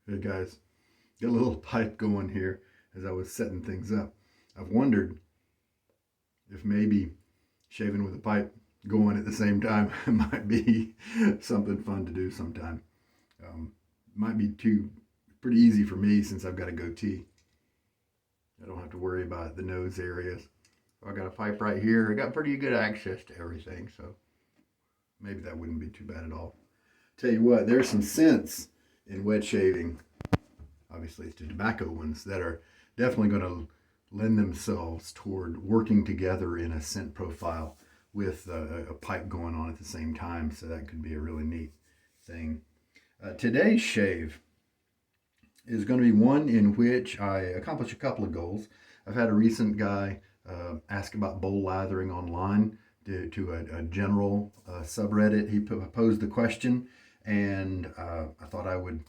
Hey guys, got a little pipe going here as I was setting things up. I've wondered if maybe shaving with a pipe going at the same time might be something fun to do sometime. Might be pretty easy for me since I've got a goatee. I don't have to worry about the nose areas. I got a pipe right here. I got pretty good access to everything, so maybe that wouldn't be too bad at all. Tell you what, there's some scents in wet shaving. Obviously, it's the tobacco ones that are definitely going to lend themselves toward working together in a scent profile with a pipe going on at the same time. So that could be a really neat thing. Today's shave is going to be one in which I accomplish a couple of goals. I've had a recent guy ask about bowl lathering online to a general subreddit. He posed the question, and I thought I would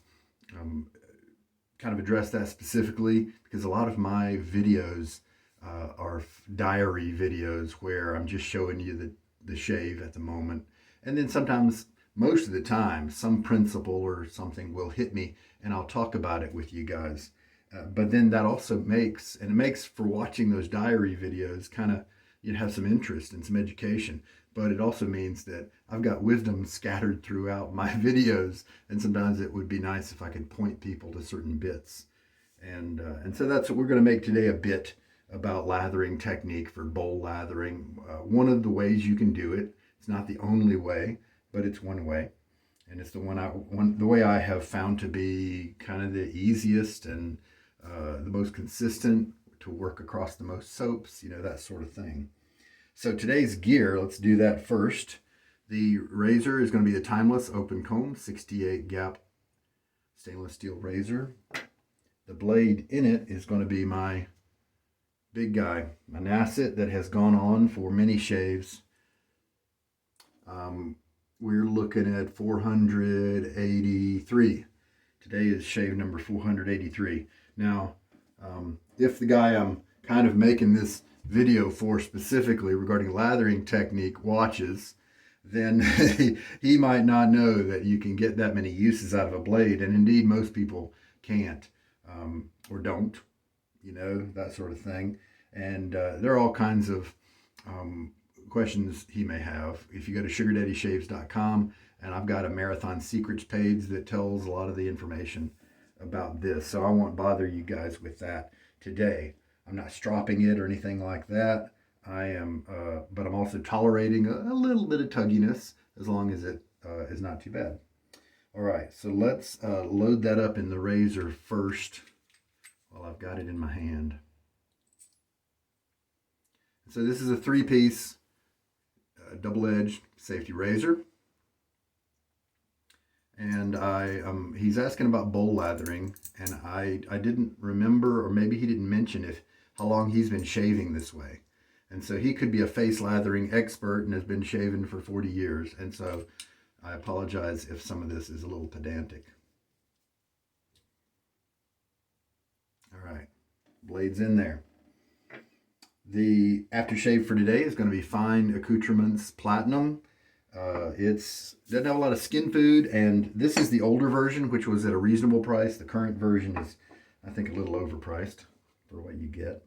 kind of address that specifically because a lot of my videos are diary videos where I'm just showing you the shave at the moment. And then sometimes, most of the time, some principle or something will hit me and I'll talk about it with you guys. But then that also makes for watching those diary videos kind of, you have some interest and some education. But it also means that I've got wisdom scattered throughout my videos, and sometimes it would be nice if I could point people to certain bits. And so that's what we're going to make today, a bit about lathering technique for bowl lathering. One of the ways you can do it. It's not the only way, but it's one way. And it's the way I have found to be kind of the easiest and the most consistent to work across the most soaps, that sort of thing. So today's gear, let's do that first. The razor is going to be the Timeless Open Comb 68 gap stainless steel razor. The blade in it is going to be my big guy, my Nacet that has gone on for many shaves. We're looking at 483. Today is shave number 483. Now, if the guy I'm kind of making this video for specifically regarding lathering technique watches, then he might not know that you can get that many uses out of a blade, and indeed most people can't or don't, that sort of thing. And there are all kinds of questions he may have. If you go to sugardaddyshaves.com, and I've got a Marathon Secrets page that tells a lot of the information about this, so I won't bother you guys with that today. I'm not stropping it or anything like that. I am, but I'm also tolerating a little bit of tugginess as long as it is not too bad. All right, so let's load that up in the razor first while I've got it in my hand. So this is a 3-piece double-edged safety razor. And he's asking about bowl lathering, and I didn't remember, or maybe he didn't mention how long he's been shaving this way. And so he could be a face lathering expert and has been shaving for 40 years. And so I apologize if some of this is a little pedantic. All right, blade's in there. The aftershave for today is going to be Fine Accoutrements Platinum. It doesn't have a lot of skin food, and this is the older version, which was at a reasonable price. The current version is, I think, a little overpriced for what you get.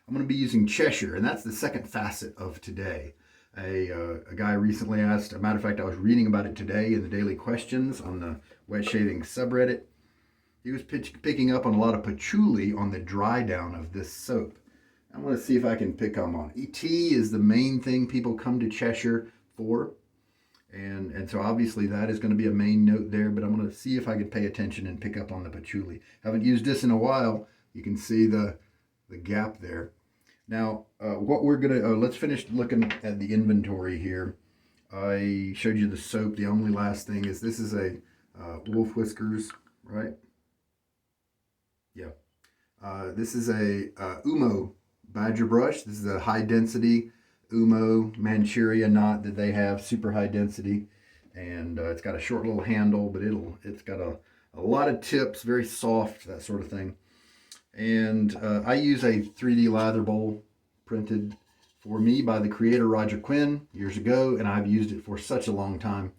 I'm going to be using Cheshire, and that's the second facet of today. A guy recently asked, a matter of fact, I was reading about it today in the daily questions on the wet shaving subreddit. He was picking up on a lot of patchouli on the dry down of this soap. I'm going to see if I can pick up on it. Tea is the main thing people come to Cheshire for. And so obviously that is going to be a main note there, but I'm going to see if I can pay attention and pick up on the patchouli. Haven't used this in a while. You can see the gap there. Now, what we're going to, let's finish looking at the inventory here. I showed you the soap. The only last thing is this is a wolf whiskers, right? Yeah. This is a Oumo badger brush. This is a high density Oumo Manchuria knot that they have, super high density, and it's got a short little handle, but it's got a lot of tips, very soft, that sort of thing. And I use a 3D lather bowl printed for me by the creator Roger Quinn years ago, and I've used it for such a long time.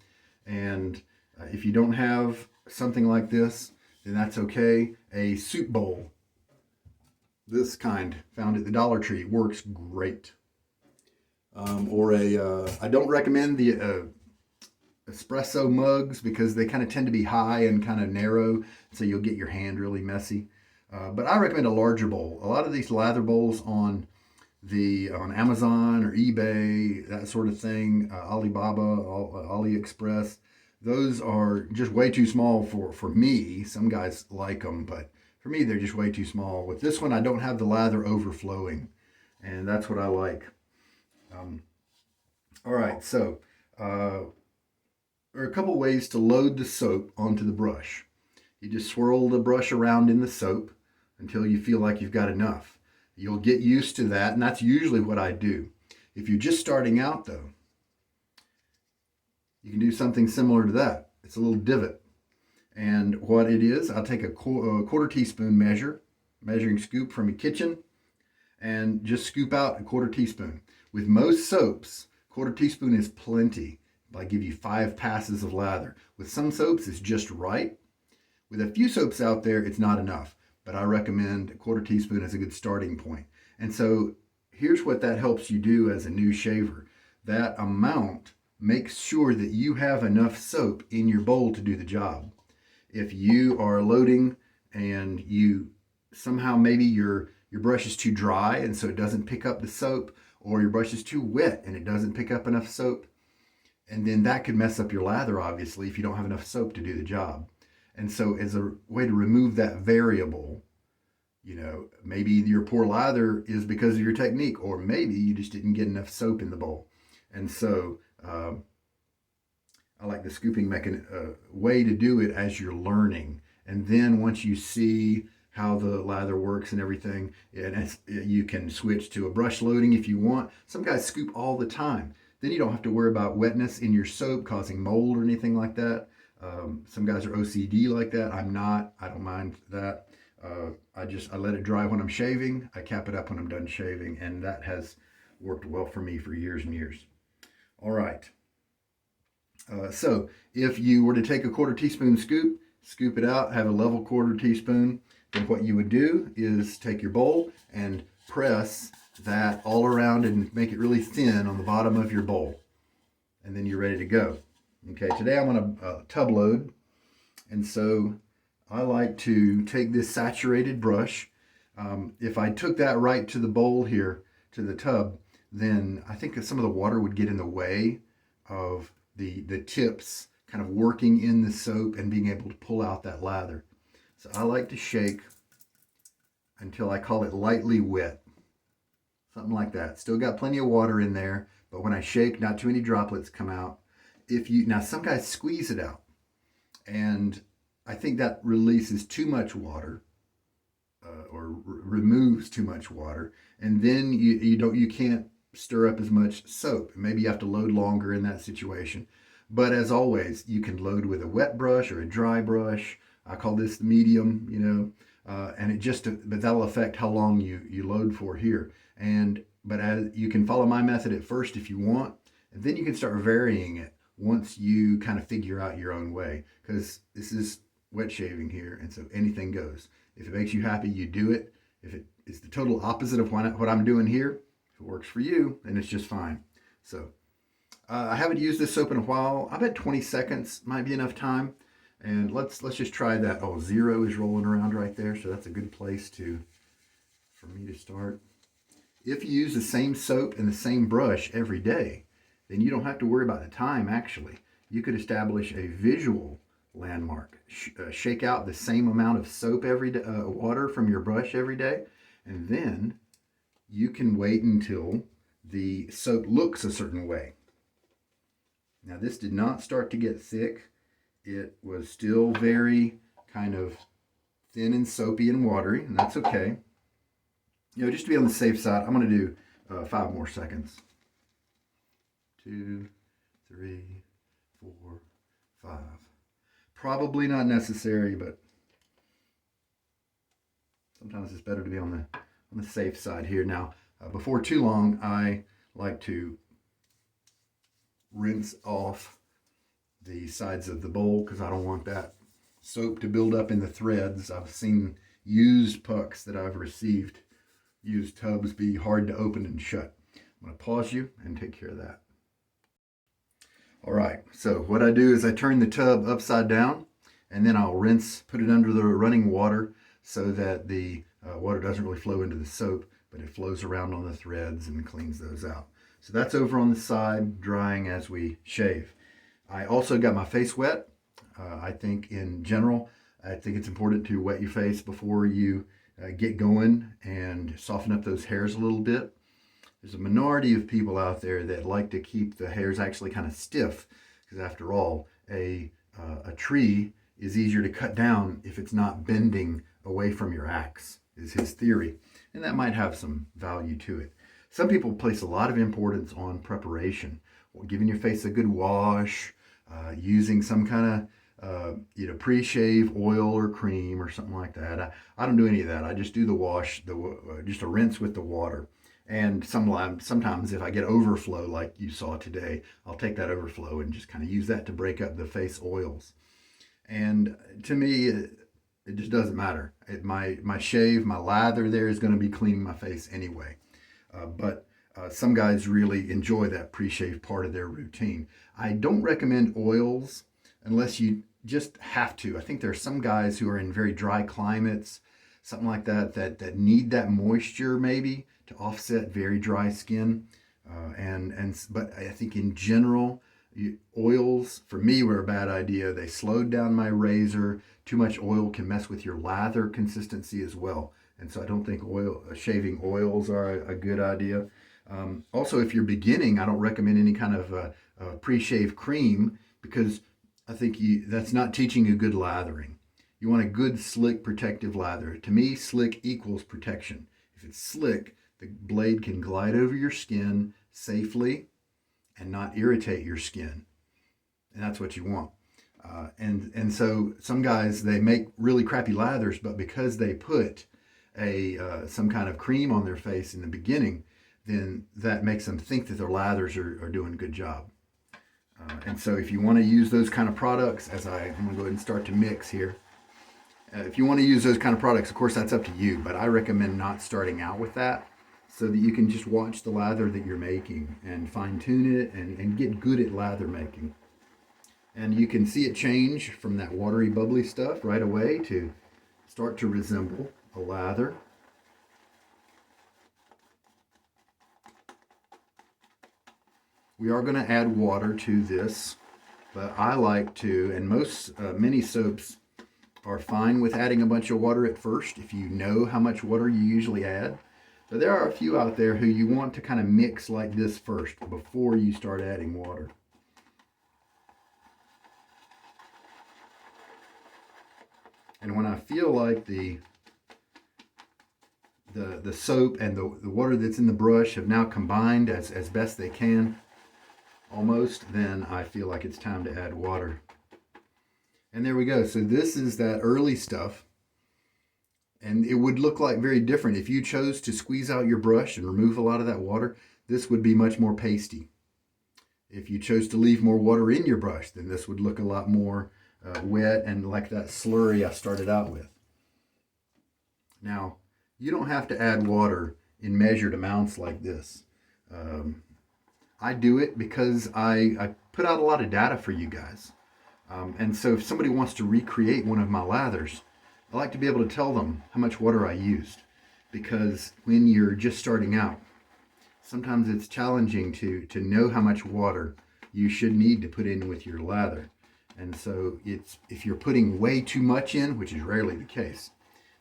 And if you don't have something like this, then that's okay. A soup bowl, this kind, found at the Dollar Tree, works great. I don't recommend the espresso mugs because they kind of tend to be high and kind of narrow, so you'll get your hand really messy. But I recommend a larger bowl. A lot of these lather bowls on Amazon or eBay, that sort of thing, Alibaba, AliExpress, those are just way too small for me. Some guys like them, but for me, they're just way too small. With this one, I don't have the lather overflowing, and that's what I like. All right, so there are a couple ways to load the soap onto the brush. You just swirl the brush around in the soap until you feel like you've got enough. You'll get used to that, and that's usually what I do. If you're just starting out, though, you can do something similar to that. It's a little divot. And what it is, I'll take a quarter teaspoon measuring scoop from your kitchen, and just scoop out a quarter teaspoon. With most soaps, quarter teaspoon is plenty. I give you 5 passes of lather. With some soaps, it's just right. With a few soaps out there, it's not enough. But I recommend a quarter teaspoon as a good starting point. And so here's what that helps you do as a new shaver. That amount makes sure that you have enough soap in your bowl to do the job. If you are loading and you somehow maybe your brush is too dry and so it doesn't pick up the soap, or your brush is too wet and it doesn't pick up enough soap, and then that could mess up your lather, obviously, if you don't have enough soap to do the job. And so as a way to remove that variable, maybe your poor lather is because of your technique, or maybe you just didn't get enough soap in the bowl. And so I like the scooping way to do it as you're learning. And then once you see how the lather works and everything, you can switch to a brush loading if you want. Some guys scoop all the time. Then you don't have to worry about wetness in your soap causing mold or anything like that. Some guys are OCD like that. I'm not. I don't mind that. I let it dry when I'm shaving. I cap it up when I'm done shaving, and that has worked well for me for years and years. All right. So if you were to take a quarter teaspoon scoop it out, have a level quarter teaspoon, then what you would do is take your bowl and press that all around and make it really thin on the bottom of your bowl. And then you're ready to go. Okay, today I'm on a tub load. And so I like to take this saturated brush. If I took that right to the bowl here, to the tub, then I think that some of the water would get in the way of the tips kind of working in the soap and being able to pull out that lather. So I like to shake until I call it lightly wet. Something like that. Still got plenty of water in there, but when I shake, not too many droplets come out. Now some guys squeeze it out, and I think that releases too much water, or removes too much water, and then you can't stir up as much soap. Maybe you have to load longer in that situation. But as always, you can load with a wet brush or a dry brush. I call this the medium, but that'll affect how long you load for here. But as you can follow my method at first if you want, and then you can start varying it once you kind of figure out your own way, because this is wet shaving here, and so anything goes. If it makes you happy, you do it. If it is the total opposite of what I'm doing here, if it works for you, then it's just fine. So I haven't used this soap in a while. I bet 20 seconds might be enough time. And let's just try that. Oh, 0 is rolling around right there, so that's a good place for me to start. If you use the same soap and the same brush every day, then you don't have to worry about the time, actually. You could establish a visual landmark. Shake out the same amount of soap every day, water from your brush every day, and then you can wait until the soap looks a certain way. Now, this did not start to get thick. It was still very kind of thin and soapy and watery, and that's okay. Just to be on the safe side, I'm going to do 5 more seconds. 2, 3, 4, 5. Probably not necessary, but sometimes it's better to be on the safe side here. Now, before too long, I like to rinse off the sides of the bowl because I don't want that soap to build up in the threads. I've seen used pucks that I've received, used tubs, be hard to open and shut. I'm going to pause you and take care of that. All right, so what I do is I turn the tub upside down, and then I'll rinse, put it under the running water so that the water doesn't really flow into the soap, but it flows around on the threads and cleans those out. So that's over on the side, drying as we shave. I also got my face wet. I think in general, I think it's important to wet your face before you get going and soften up those hairs a little bit. There's a minority of people out there that like to keep the hairs actually kind of stiff, because after all, a tree is easier to cut down if it's not bending away from your axe, is his theory. And that might have some value to it. Some people place a lot of importance on preparation, giving your face a good wash, using some kind of pre-shave oil or cream or something like that. I don't do any of that. I just do the wash, just a rinse with the water. And sometimes if I get overflow like you saw today, I'll take that overflow and just kind of use that to break up the face oils. And to me, it just doesn't matter. My shave, my lather there is going to be cleaning my face anyway. But some guys really enjoy that pre-shave part of their routine. I don't recommend oils unless you just have to. I think there are some guys who are in very dry climates, something like that need that moisture maybe to offset very dry skin. But I think in general, oils for me were a bad idea. They slowed down my razor. Too much oil can mess with your lather consistency as well. And so I don't think shaving oils are a good idea. Also, if you're beginning, I don't recommend any kind of pre-shave cream, because I think that's not teaching you good lathering. You want a good, slick, protective lather. To me, slick equals protection. If it's slick, the blade can glide over your skin safely and not irritate your skin. And that's what you want. And so some guys, they make really crappy lathers, but because they put some kind of cream on their face in the beginning, then that makes them think that their lathers are doing a good job. And so if you want to use those kind of products, I'm going to go ahead and start to mix here. If you want to use those kind of products, of course, that's up to you, but I recommend not starting out with that, so that you can just watch the lather that you're making and fine tune it and get good at lather making. And you can see it change from that watery, bubbly stuff right away to start to resemble a lather. We are going to add water to this, but I like to, and many soaps are fine with adding a bunch of water at first if you know how much water you usually add. But there are a few out there who you want to kind of mix like this first before you start adding water. And when I feel like the soap and the water that's in the brush have now combined as best they can, almost, then I feel like it's time to add water. And there we go. So this is that early stuff. And it would look like very different. If you chose to squeeze out your brush and remove a lot of that water, this would be much more pasty. If you chose to leave more water in your brush, then this would look a lot more wet and like that slurry I started out with. Now, you don't have to add water in measured amounts like this. I do it because I put out a lot of data for you guys. And so if somebody wants to recreate one of my lathers, I like to be able to tell them how much water I used, because when you're just starting out, sometimes it's challenging to know how much water you should need to put in with your lather. And so if you're putting way too much in, which is rarely the case,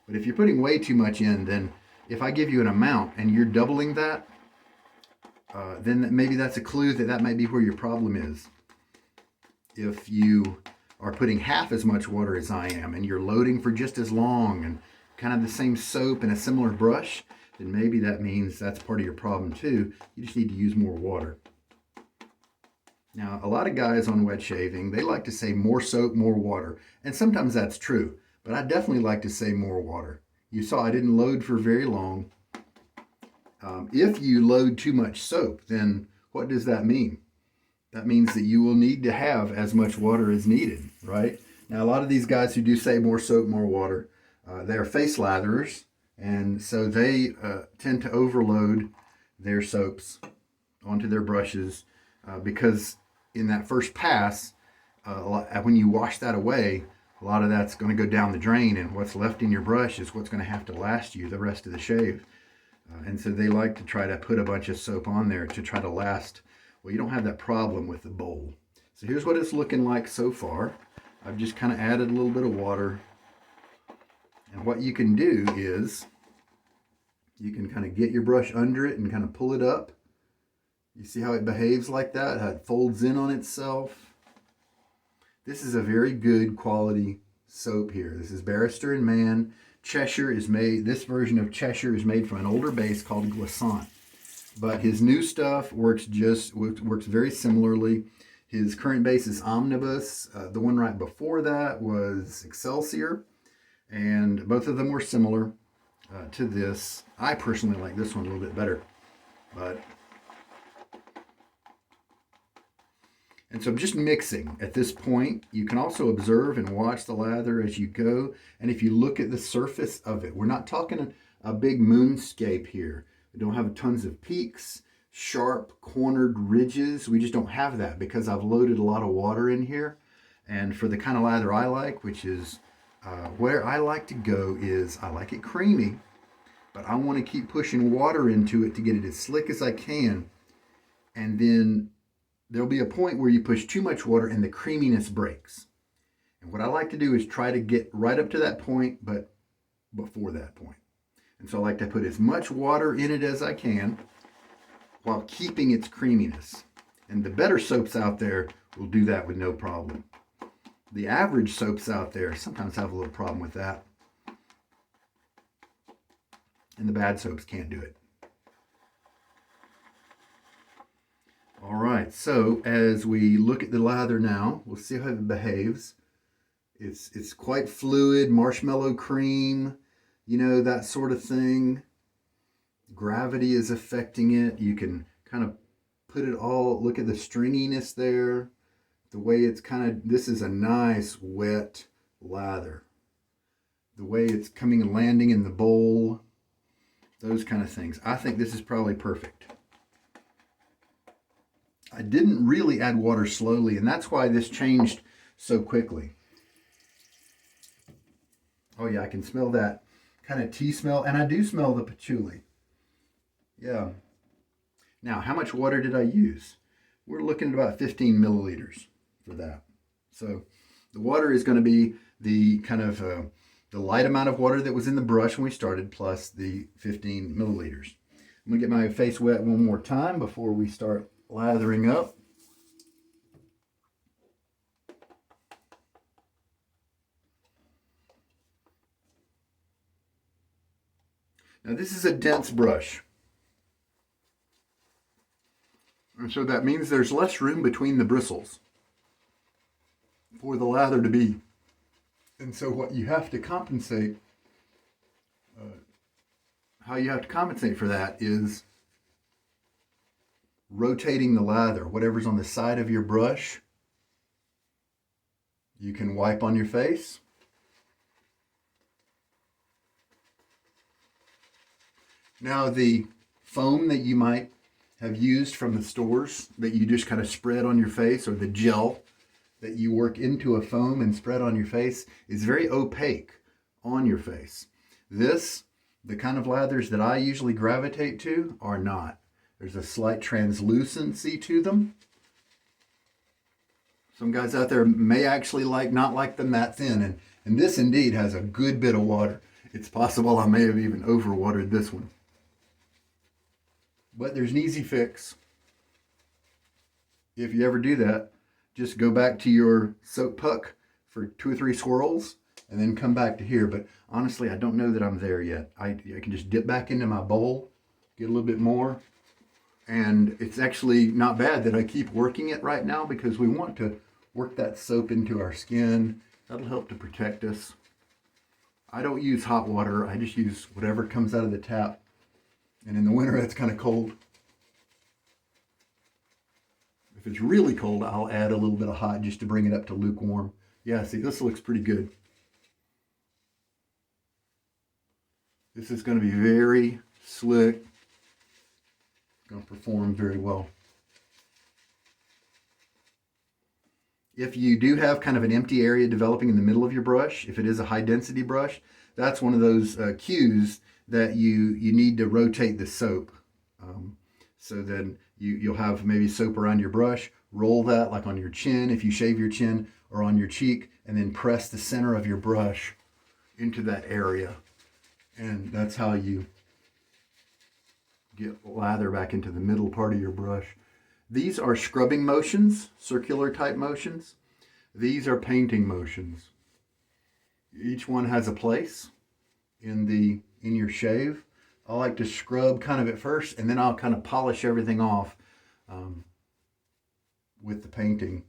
but if you're putting way too much in, then if I give you an amount and you're doubling that, then maybe that's a clue that might be where your problem is. If you are putting half as much water as I am and you're loading for just as long and kind of the same soap and a similar brush, then maybe that means that's part of your problem too. You just need to use more water. Now, a lot of guys on wet shaving, they like to say more soap, more water. And sometimes that's true, but I definitely like to say more water. You saw I didn't load for very long. If you load too much soap, then what does that mean? That means that you will need to have as much water as needed, right? Now, a lot of these guys who do say more soap, more water, they are face latherers, and so they tend to overload their soaps onto their brushes because in that first pass, when you wash that away, a lot of that's going to go down the drain, and what's left in your brush is what's going to have to last you the rest of the shave. And so they like to try to put a bunch of soap on there to try to last. Well, you don't have that problem with the bowl. So here's what it's looking like so far. I've just kind of added a little bit of water. And what you can do is you can kind of get your brush under it and kind of pull it up. You see how it behaves like that? How it folds in on itself. This is a very good quality soap here. This is Barrister and Mann. Cheshire is made, this version of Cheshire is made from an older base called Glissant. But his new stuff works very similarly. His current base is Omnibus. The one right before that was Excelsior. And both of them were similar to this. I personally like this one a little bit better. And so I'm just mixing at this point. You can also observe and watch the lather as you go. And if you look at the surface of it, we're not talking a big moonscape here. We don't have tons of peaks, sharp cornered ridges. We just don't have that because I've loaded a lot of water in here. And for the kind of lather I like, which is where I like to go, is I like it creamy, but I want to keep pushing water into it to get it as slick as I can. And then there'll be a point where you push too much water and the creaminess breaks. And what I like to do is try to get right up to that point, but before that point. And so I like to put as much water in it as I can while keeping its creaminess. And the better soaps out there will do that with no problem. The average soaps out there sometimes have a little problem with that. And the bad soaps can't do it. All right, so as we look at the lather now, we'll see how it behaves. It's quite fluid, marshmallow cream, you know, that sort of thing. Gravity is affecting it. You can kind of put it all, look at the stringiness there. The way it's kind of, this is a nice wet lather. The way it's coming and landing in the bowl, those kind of things. I think this is probably perfect. I didn't really add water slowly, and that's why this changed so quickly. Oh yeah, I can smell that kind of tea smell, and I do smell the patchouli. Yeah. Now, how much water did I use? We're looking at about 15 milliliters for that. So the water is going to be the kind of the light amount of water that was in the brush when we started, plus the 15 milliliters. I'm going to get my face wet one more time before we start lathering up. Now this is a dense brush. And so that means there's less room between the bristles for the lather to be. And so what you have to compensate, how you have to compensate for that is rotating the lather. Whatever's on the side of your brush, you can wipe on your face. Now the foam that you might have used from the stores that you just kind of spread on your face, or the gel that you work into a foam and spread on your face, is very opaque on your face. The kind of lathers that I usually gravitate to are not. There's a slight translucency to them. Some guys out there may actually not like them that thin, and this indeed has a good bit of water. It's possible I may have even overwatered this one. But there's an easy fix. If you ever do that, just go back to your soap puck for 2 or 3 swirls and then come back to here. But honestly, I don't know that I'm there yet. I can just dip back into my bowl, get a little bit more. And it's actually not bad that I keep working it right now, because we want to work that soap into our skin. That'll help to protect us. I don't use hot water. I just use whatever comes out of the tap. And in the winter, it's kind of cold. If it's really cold, I'll add a little bit of hot just to bring it up to lukewarm. Yeah, see, this looks pretty good. This is going to be very slick. It's going to perform very well. If you do have kind of an empty area developing in the middle of your brush, if it is a high density brush, that's one of those cues that you need to rotate the soap. So then you'll have maybe soap around your brush, roll that like on your chin if you shave your chin, or on your cheek, and then press the center of your brush into that area. And that's how you get lather back into the middle part of your brush. These are scrubbing motions, circular type motions. These are painting motions. Each one has a place in your shave. I like to scrub kind of at first, and then I'll kind of polish everything off with the painting.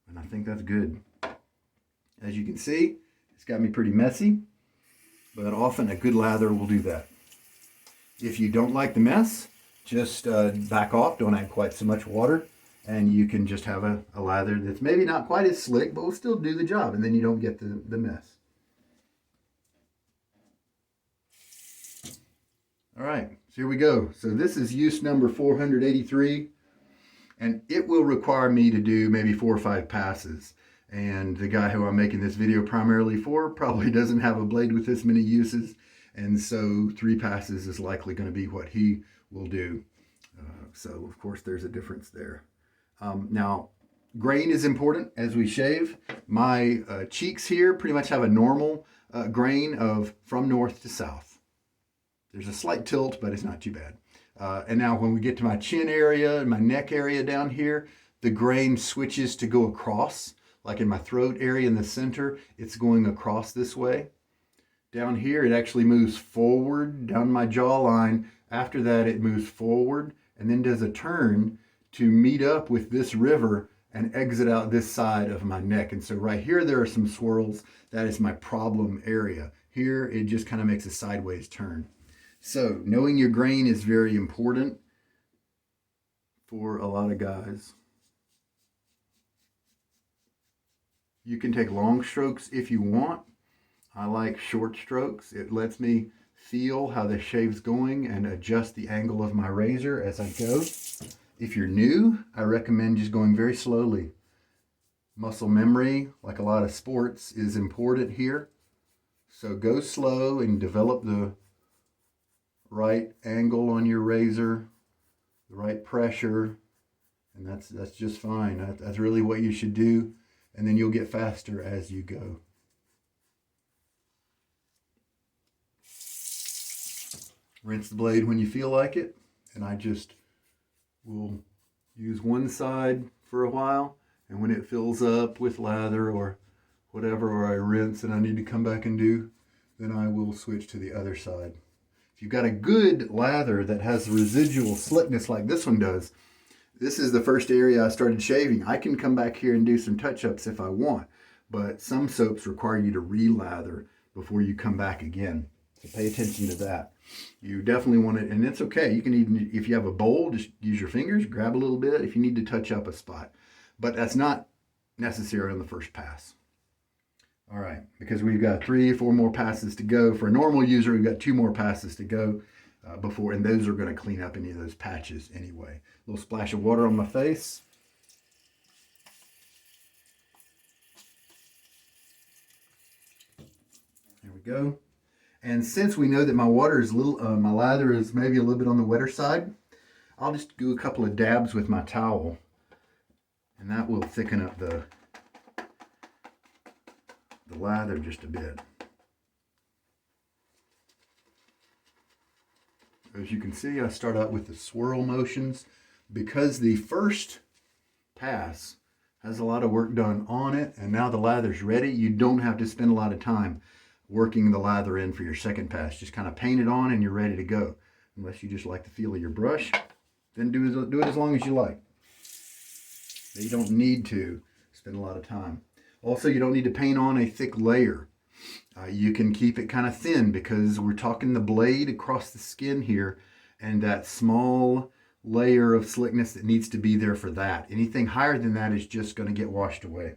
And I think that's good. As you can see, it's got me pretty messy, but often a good lather will do that. If you don't like the mess, just back off, don't add quite so much water, and you can just have a lather that's maybe not quite as slick, but will still do the job, and then you don't get the mess. All right, so here we go. So this is use number 483, and it will require me to do maybe 4 or 5 passes. And the guy who I'm making this video primarily for probably doesn't have a blade with this many uses, and so 3 passes is likely going to be what he will do. So of course there's a difference there. Now, grain is important as we shave. My cheeks here pretty much have a normal grain of from north to south. There's a slight tilt, but it's not too bad. And now when we get to my chin area and my neck area down here, the grain switches to go across. Like in my throat area in the center, it's going across this way. Down here, it actually moves forward down my jawline. After that, it moves forward and then does a turn to meet up with this river and exit out this side of my neck. And so right here, there are some swirls. That is my problem area. Here, it just kind of makes a sideways turn. So knowing your grain is very important for a lot of guys. You can take long strokes if you want. I like short strokes. It lets me feel how the shave's going and adjust the angle of my razor as I go. If you're new, I recommend just going very slowly. Muscle memory, like a lot of sports, is important here. So go slow and develop the right angle on your razor, the right pressure, and that's just fine. That's really what you should do, and then you'll get faster as you go. Rinse the blade when you feel like it, and I just will use one side for a while, and when it fills up with lather or whatever, or I rinse and I need to come back and do, then I will switch to the other side. If you've got a good lather that has residual slickness like this one does, this is the first area I started shaving. I can come back here and do some touch-ups if I want, but some soaps require you to re-lather before you come back again. So pay attention to that. You definitely want it, and it's okay. You can even, if you have a bowl, just use your fingers, grab a little bit if you need to touch up a spot. But that's not necessary on the first pass. All right, because we've got 3 or 4 more passes to go. For a normal user, we've got 2 more passes to go before, and those are going to clean up any of those patches anyway. A little splash of water on my face. There we go. And since we know that my water is my lather is maybe a little bit on the wetter side, I'll just do a couple of dabs with my towel, and that will thicken up the lather just a bit. As you can see, I start out with the swirl motions because the first pass has a lot of work done on it, and now the lather's ready. You don't have to spend a lot of time working the lather in for your second pass. Just kind of paint it on and you're ready to go. Unless you just like the feel of your brush, then do it as long as you like. But you don't need to spend a lot of time. Also, you don't need to paint on a thick layer. You can keep it kind of thin because we're talking the blade across the skin here, and that small layer of slickness that needs to be there for that. Anything higher than that is just going to get washed away.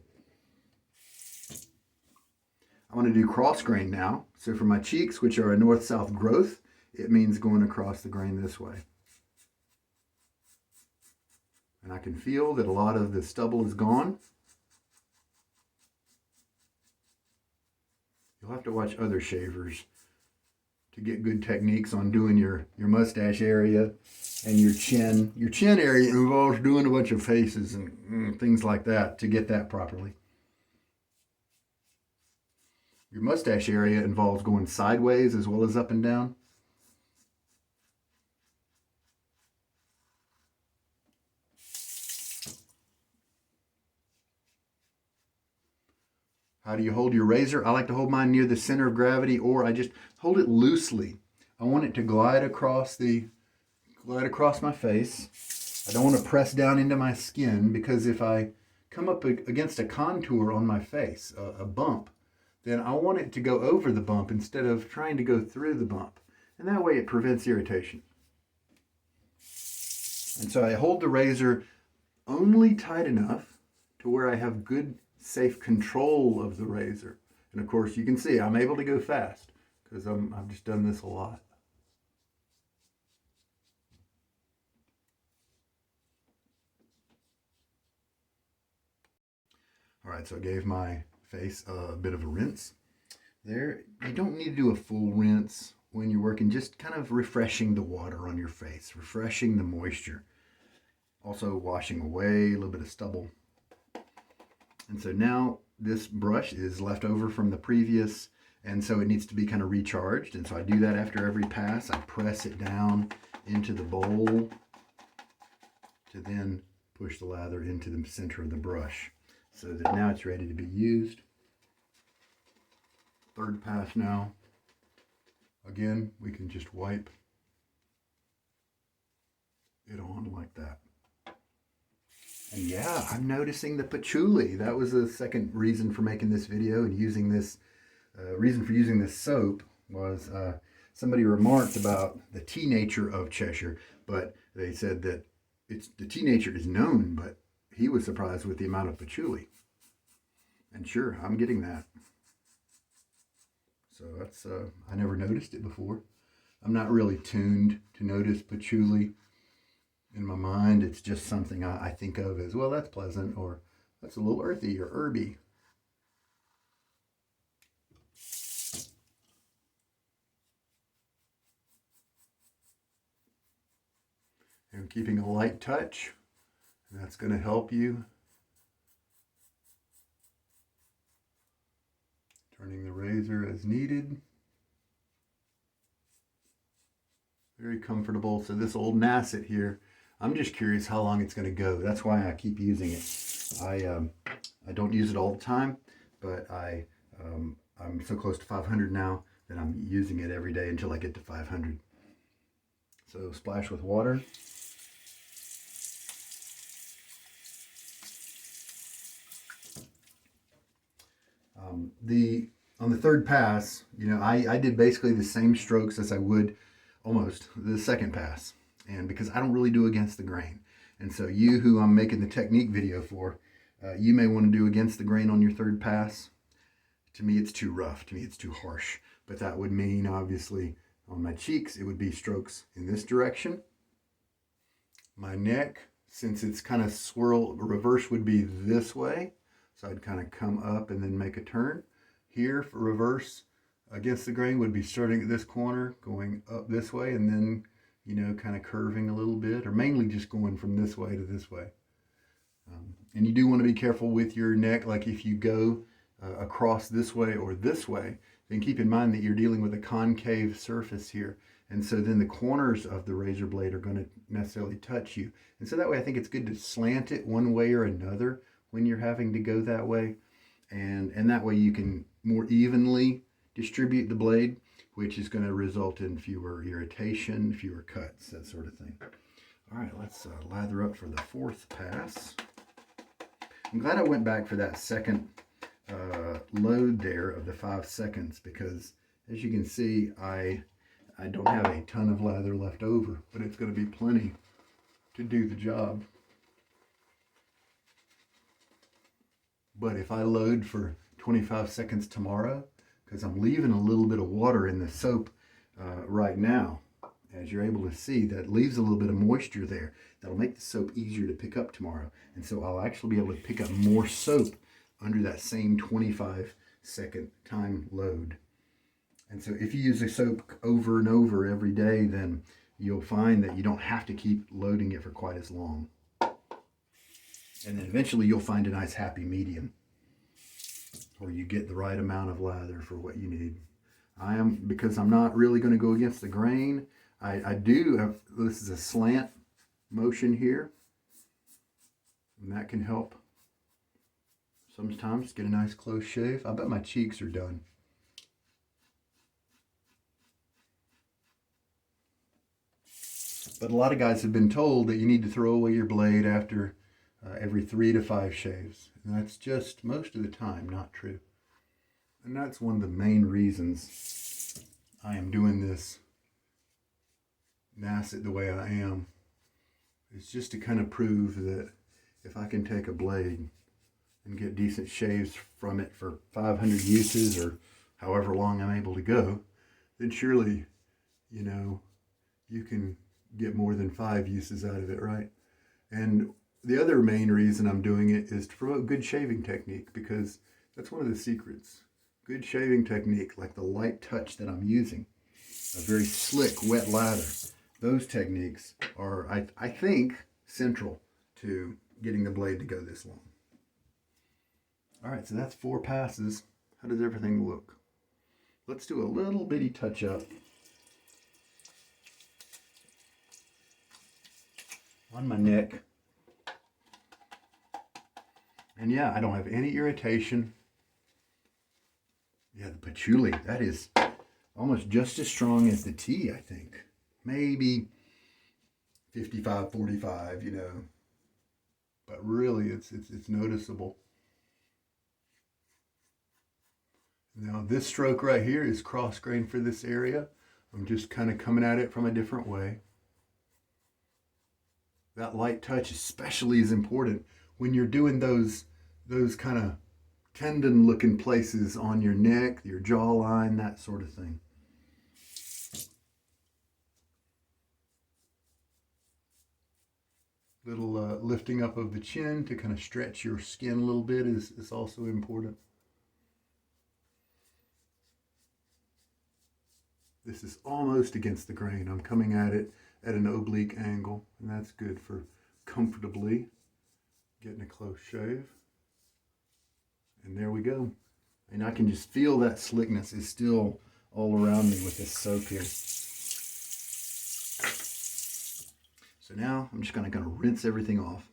I want to do cross grain now. So for my cheeks, which are a north-south growth, it means going across the grain this way. And I can feel that a lot of the stubble is gone. You'll have to watch other shavers to get good techniques on doing your mustache area and your chin. Your chin area involves doing a bunch of faces and things like that to get that properly. Your mustache area involves going sideways as well as up and down. How do you hold your razor? I like to hold mine near the center of gravity, or I just hold it loosely. I want it to glide across my face. I don't want to press down into my skin, because if I come up against a contour on my face, a bump, then I want it to go over the bump instead of trying to go through the bump. And that way it prevents irritation. And so I hold the razor only tight enough to where I have good, safe control of the razor. And of course, you can see I'm able to go fast because I've just done this a lot. All right, so I gave my face a bit of a rinse there. You don't need to do a full rinse when you're working, just kind of refreshing the water on your face, refreshing the moisture. Also washing away a little bit of stubble. And so now this brush is left over from the previous, and so it needs to be kind of recharged. And so I do that after every pass. I press it down into the bowl to then push the lather into the center of the brush so that now it's ready to be used. Third pass now. Again, we can just wipe it on like that. And yeah, I'm noticing the patchouli. That was the second reason for making this video and using this. Reason for using this soap was somebody remarked about the tea nature of Cheshire, but they said that the tea nature is known, but he was surprised with the amount of patchouli. And sure, I'm getting that. So that's, I never noticed it before. I'm not really tuned to notice patchouli. In my mind, it's just something I think of as, well, that's pleasant, or that's a little earthy or herby. And keeping a light touch, and that's going to help you. Turning the razor as needed. Very comfortable. So this old Nacet here, I'm just curious how long it's going to go. That's why I keep using it. I don't use it all the time, but I'm so close to 500 now that I'm using it every day until I get to 500. So splash with water. On the third pass, you know, I did basically the same strokes as I would almost the second pass. And because I don't really do against the grain. And so you who I'm making the technique video for, you may want to do against the grain on your third pass. To me, it's too rough. To me, it's too harsh. But that would mean, obviously, on my cheeks, it would be strokes in this direction. My neck, since it's kind of swirl, reverse would be this way. So I'd kind of come up and then make a turn. Here, for reverse against the grain would be starting at this corner, going up this way, and then, you know, kind of curving a little bit, or mainly just going from this way to this way. And you do want to be careful with your neck. Like if you go across this way or this way, then keep in mind that you're dealing with a concave surface here. And so then the corners of the razor blade are going to necessarily touch you. And so that way I think it's good to slant it one way or another when you're having to go that way. And that way you can more evenly distribute the blade, which is going to result in fewer irritation, fewer cuts, that sort of thing. All right, let's lather up for the fourth pass. I'm glad I went back for that second load there of the 5 seconds, because as you can see, I don't have a ton of lather left over, but it's going to be plenty to do the job. But if I load for 25 seconds tomorrow, because I'm leaving a little bit of water in the soap right now, as you're able to see, that leaves a little bit of moisture there. That'll make the soap easier to pick up tomorrow. And so I'll actually be able to pick up more soap under that same 25-second time load. And so if you use the soap over and over every day, then you'll find that you don't have to keep loading it for quite as long. And then eventually you'll find a nice happy medium, where you get the right amount of lather for what you need. Because I'm not really going to go against the grain, I do have, this is a slant motion here, and that can help sometimes get a nice close shave. I bet my cheeks are done. But a lot of guys have been told that you need to throw away your blade after every 3 to 5 shaves. And that's just most of the time not true. And that's one of the main reasons I am doing this Nacet the way I am. It's just to kind of prove that if I can take a blade and get decent shaves from it for 500 uses or however long I'm able to go, then surely, you know, you can get more than 5 uses out of it, right? And the other main reason I'm doing it is to promote good shaving technique, because that's one of the secrets. Good shaving technique, like the light touch that I'm using, a very slick, wet lather. Those techniques are, I think, central to getting the blade to go this long. All right, so that's 4 passes. How does everything look? Let's do a little bitty touch up on my neck. And yeah, I don't have any irritation. Yeah, the patchouli, that is almost just as strong as the tea, I think. Maybe 55-45, you know. But really, it's noticeable. Now, this stroke right here is cross grain for this area. I'm just kind of coming at it from a different way. That light touch especially is important when you're doing those kind of tendon looking places on your neck, your jawline, that sort of thing. Little lifting up of the chin to kind of stretch your skin a little bit is also important. This is almost against the grain. I'm coming at it at an oblique angle, and that's good for comfortably getting a close shave. And there we go. And I can just feel that slickness is still all around me with this soap here. So now I'm just gonna rinse everything off.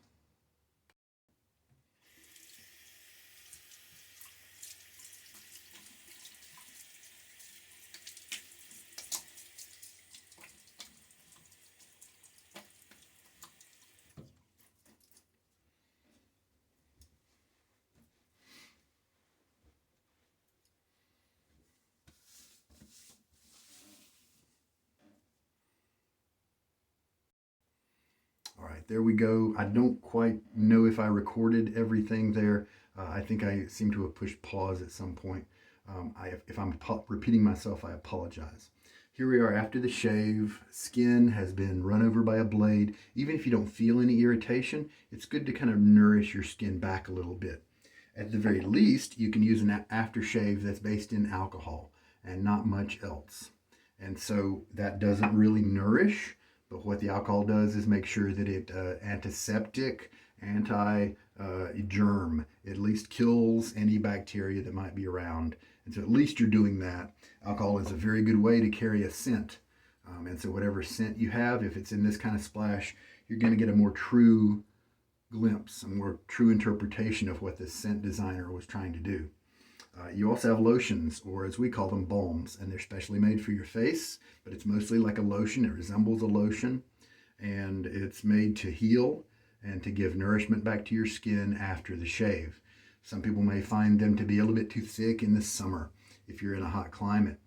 There we go. I don't quite know if I recorded everything there. I think I seem to have pushed pause at some point. If I'm repeating myself, I apologize. Here we are after the shave. Skin has been run over by a blade. Even if you don't feel any irritation, it's good to kind of nourish your skin back a little bit. At the very least, you can use an aftershave that's based in alcohol and not much else. And so that doesn't really nourish. But what the alcohol does is make sure that it antiseptic, anti-germ, at least kills any bacteria that might be around. And so at least you're doing that. Alcohol is a very good way to carry a scent. And so whatever scent you have, if it's in this kind of splash, you're going to get a more true glimpse, a more true interpretation of what the scent designer was trying to do. You also have lotions, or as we call them, balms, and they're specially made for your face, but it's mostly like a lotion. It resembles a lotion, and it's made to heal and to give nourishment back to your skin after the shave. Some people may find them to be a little bit too thick in the summer if you're in a hot climate,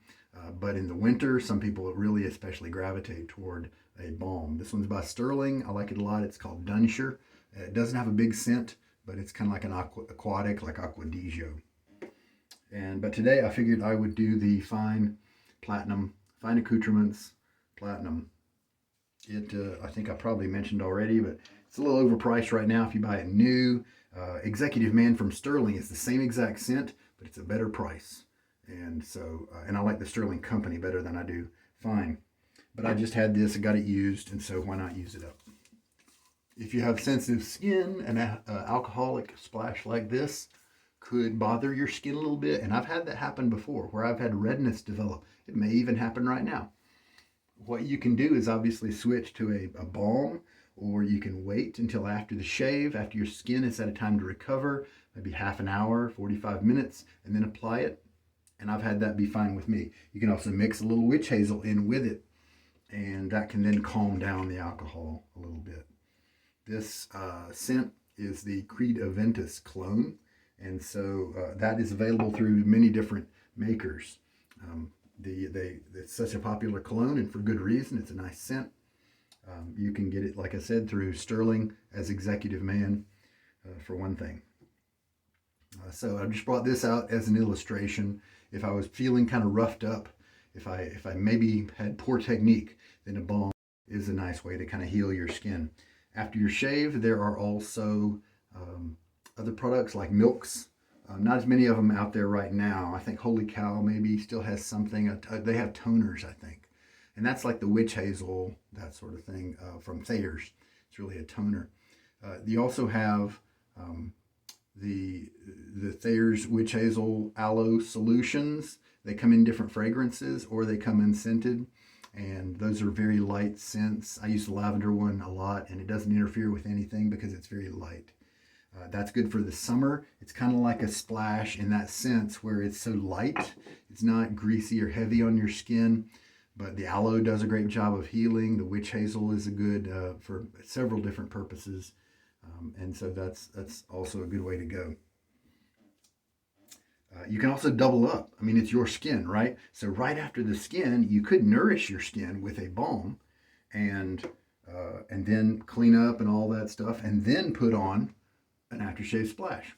but in the winter, some people really especially gravitate toward a balm. This one's by Sterling. I like it a lot. It's called Dunshire. It doesn't have a big scent, but it's kind of like an aquatic, like Aqua di Gio. But today I figured I would do the Fine Platinum, Fine Accoutrements Platinum. I think I probably mentioned already, but it's a little overpriced right now if you buy it new. Executive Mann from Sterling is the same exact scent, but it's a better price. And so, and I like the Sterling company better than I do Fine. But I just had this, I got it used, and so why not use it up? If you have sensitive skin, an alcoholic splash like this could bother your skin a little bit. And I've had that happen before, where I've had redness develop. It may even happen right now. What you can do is obviously switch to a balm, or you can wait until after the shave, after your skin has had a time to recover, maybe half an hour, 45 minutes, and then apply it. And I've had that be fine with me. You can also mix a little witch hazel in with it, and that can then calm down the alcohol a little bit. This scent is the Creed Aventus clone, and so that is available through many different makers. It's such a popular cologne, and for good reason. It's a nice scent. You can get it, like I said, through Sterling as Executive Mann, for one thing. So I just brought this out as an illustration. If I was feeling kind of roughed up, if I maybe had poor technique, then a balm is a nice way to kind of heal your skin. After your shave, there are also other products like milks. Not as many of them out there right now. I think Holy Cow maybe still has something. They have toners, I think. And that's like the witch hazel, that sort of thing, from Thayer's. It's really a toner. You also have the Thayer's witch hazel aloe solutions. They come in different fragrances, or they come in scented. And those are very light scents. I use the lavender one a lot, and it doesn't interfere with anything because it's very light. That's good for the summer. It's kind of like a splash in that sense, where it's so light. It's not greasy or heavy on your skin, but the aloe does a great job of healing. The witch hazel is a good for several different purposes. And so that's also a good way to go. You can also double up. I mean, it's your skin, right? So right after the skin, you could nourish your skin with a balm, and then clean up and all that stuff, and then put on an aftershave splash.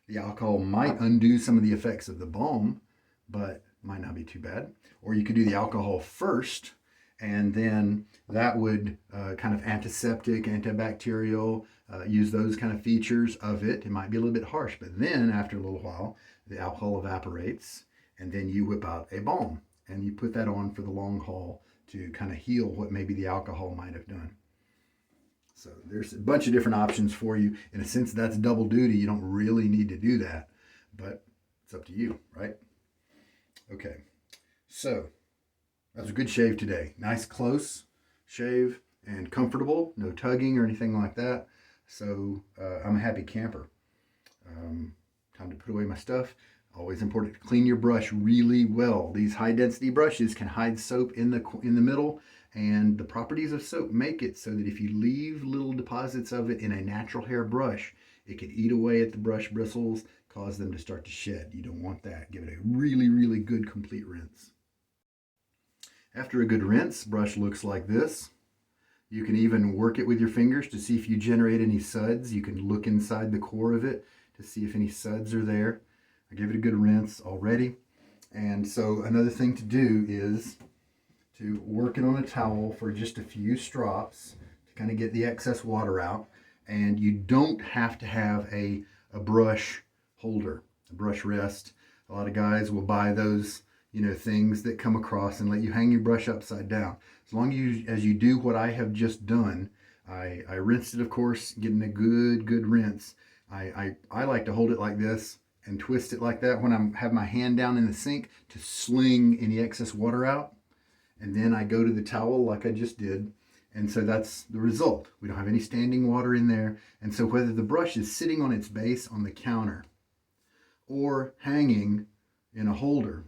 The alcohol might undo some of the effects of the balm, but might not be too bad. Or you could do the alcohol first, and then that would kind of antiseptic, antibacterial, use those kind of features of it. It might be a little bit harsh, but then after a little while, the alcohol evaporates, and then you whip out a balm, and you put that on for the long haul to kind of heal what maybe the alcohol might have done. So there's a bunch of different options for you. In a sense, that's double duty. You don't really need to do that, but it's up to you, right? Okay, so that was a good shave today. Nice close shave and comfortable. No tugging or anything like that. So I'm a happy camper. Time to put away my stuff. Always important to clean your brush really well. These high density brushes can hide soap in the middle, and the properties of soap make it so that if you leave little deposits of it in a natural hair brush, it can eat away at the brush bristles, cause them to start to shed. You don't want that. Give it a really, really good complete rinse. After a good rinse, brush looks like this. You can even work it with your fingers to see if you generate any suds. You can look inside the core of it to see if any suds are there. I gave it a good rinse already. And so another thing to do is to work it on a towel for just a few strops to kind of get the excess water out. And you don't have to have a brush holder, a brush rest. A lot of guys will buy those, things that come across and let you hang your brush upside down. As long as you do what I have just done, I rinsed it, of course, getting a good rinse. I like to hold it like this and twist it like that when I have my hand down in the sink to sling any excess water out. And then I go to the towel like I just did. And so that's the result. We don't have any standing water in there. And so whether the brush is sitting on its base on the counter or hanging in a holder,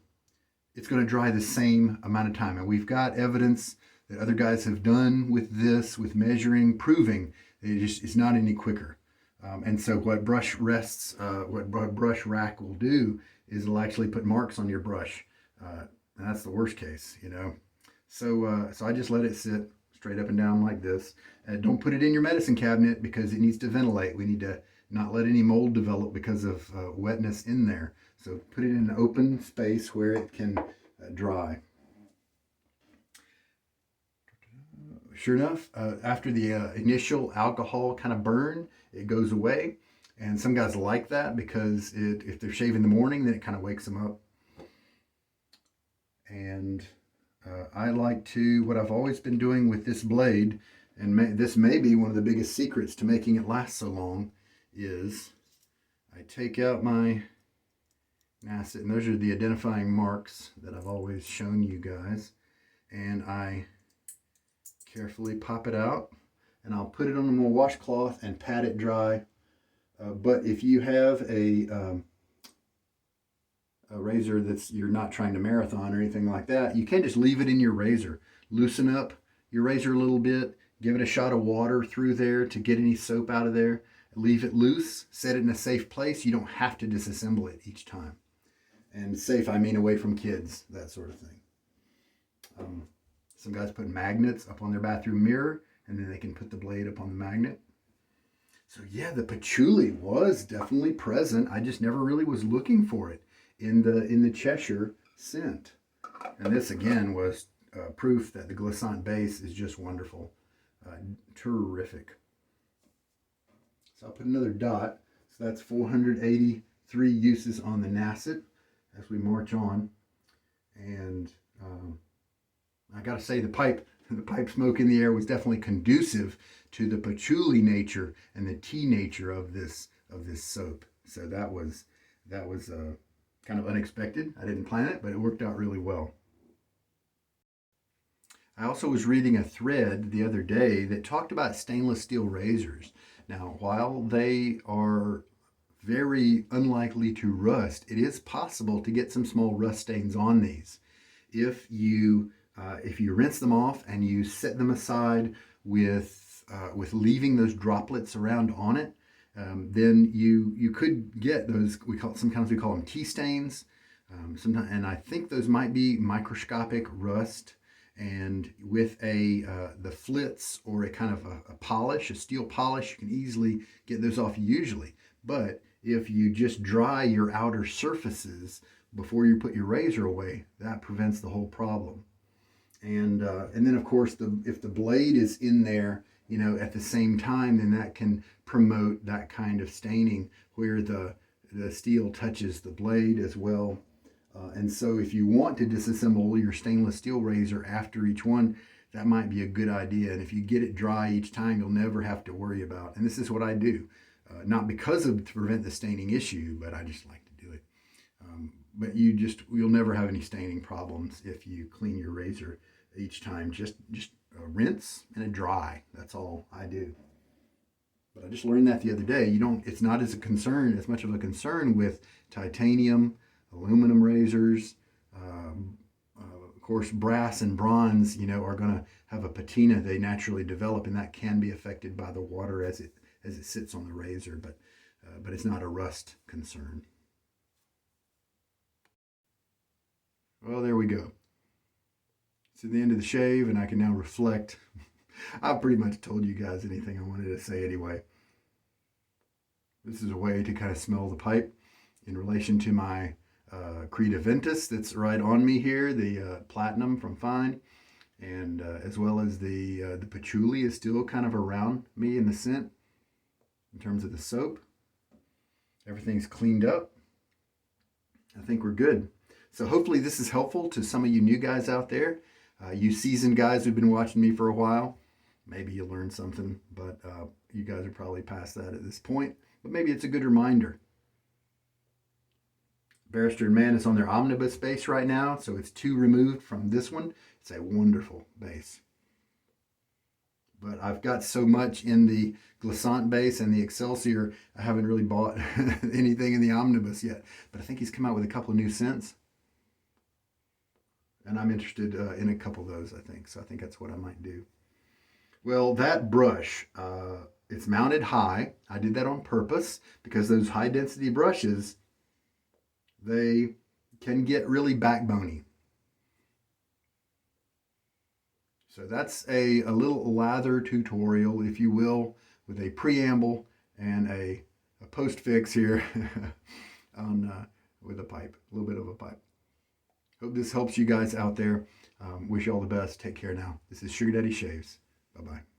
it's going to dry the same amount of time. And we've got evidence that other guys have done with this, with measuring, proving that it's not any quicker. And so what brush rack will do is it'll actually put marks on your brush. And that's the worst case, So I just let it sit, straight up and down like this. Don't put it in your medicine cabinet because it needs to ventilate. We need to not let any mold develop because of wetness in there. So put it in an open space where it can dry. Sure enough, after the initial alcohol kind of burn, it goes away. And some guys like that because if they're shaving in the morning, then it kind of wakes them up. And I like to, what I've always been doing with this blade, and this may be one of the biggest secrets to making it last so long, is I take out my Nacet, and those are the identifying marks that I've always shown you guys, and I carefully pop it out, and I'll put it on a washcloth and pat it dry. But if you have a razor you're not trying to marathon or anything like that, you can just leave it in your razor. Loosen up your razor a little bit, give it a shot of water through there to get any soap out of there, leave it loose, set it in a safe place. You don't have to disassemble it each time. And safe, I mean away from kids, that sort of thing. Some guys put magnets up on their bathroom mirror, and then they can put the blade up on the magnet. So yeah, the patchouli was definitely present. I just never really was looking for it in the Cheshire scent. And this again was proof that the Glissant base is just wonderful. Terrific. So I'll put another dot. So that's 483 uses on the Nacet as we march on. And I gotta say the pipe smoke in the air was definitely conducive to the patchouli nature and the tea nature of this soap. So that was kind of unexpected. I didn't plan it, but it worked out really well. I also was reading a thread the other day that talked about stainless steel razors. Now, while they are very unlikely to rust, it is possible to get some small rust stains on these. If you rinse them off and you set them aside with leaving those droplets around on it, then you could get those. Sometimes we call them tea stains. Sometimes, and I think those might be microscopic rust. And with the flitz or a kind of a polish, a steel polish, you can easily get those off usually. But if you just dry your outer surfaces before you put your razor away, that prevents the whole problem. And then of course, if the blade is in there, at the same time, then that can promote that kind of staining where the steel touches the blade as well. And so if you want to disassemble your stainless steel razor after each one, that might be a good idea. And if you get it dry each time, you'll never have to worry about. And this is what I do, not because to prevent the staining issue, but I just like to do it. But you'll never have any staining problems if you clean your razor each time. Just rinse and dry. That's all I do. But I just learned that the other day. It's not as much of a concern with titanium, aluminum razors. Of course, brass and bronze, are going to have a patina they naturally develop, and that can be affected by the water as it sits on the razor. But it's not a rust concern. Well, there we go. It's the end of the shave, and I can now reflect. I've pretty much told you guys anything I wanted to say anyway. This is a way to kind of smell the pipe in relation to my Creta Ventus that's right on me here, the Platinum from Fine, and as well as the Patchouli is still kind of around me in the scent in terms of the soap. Everything's cleaned up. I think we're good. So hopefully this is helpful to some of you new guys out there. You seasoned guys who've been watching me for a while, maybe you learned something, but you guys are probably past that at this point. But maybe it's a good reminder. Barrister and Mann is on their omnibus base right now, so it's 2 removed from this one. It's a wonderful base. But I've got so much in the Glissant base and the Excelsior, I haven't really bought anything in the omnibus yet. But I think he's come out with a couple of new scents. And I'm interested in a couple of those, I think. So I think that's what I might do. Well, that brush, it's mounted high. I did that on purpose because those high density brushes, they can get really backbony. So that's a little lather tutorial, if you will, with a preamble and a post fix here on with a pipe, a little bit of a pipe. Hope this helps you guys out there. Wish you all the best. Take care now. This is Sugar Daddy Shaves. Bye-bye.